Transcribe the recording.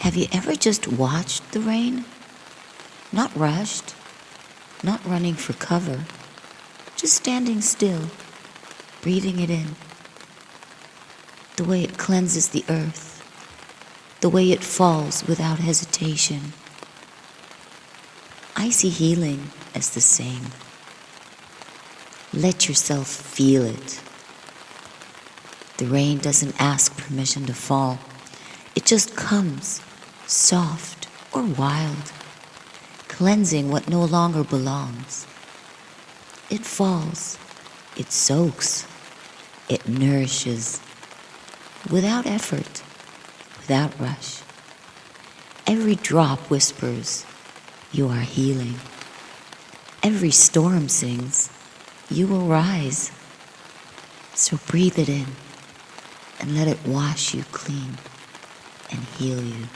Have you ever just watched the rain? Not rushed, not running for cover, just standing still, breathing it in. The way it cleanses the earth, the way it falls without hesitation. I see healing as the same. Let yourself feel it. The rain doesn't ask permission to fall. It just comes, soft or wild, cleansing what no longer belongs. It falls, it soaks, it nourishes, without effort, without rush. Every drop whispers, you are healing. Every storm sings, you will rise. So breathe it in and let it wash you clean and heal you.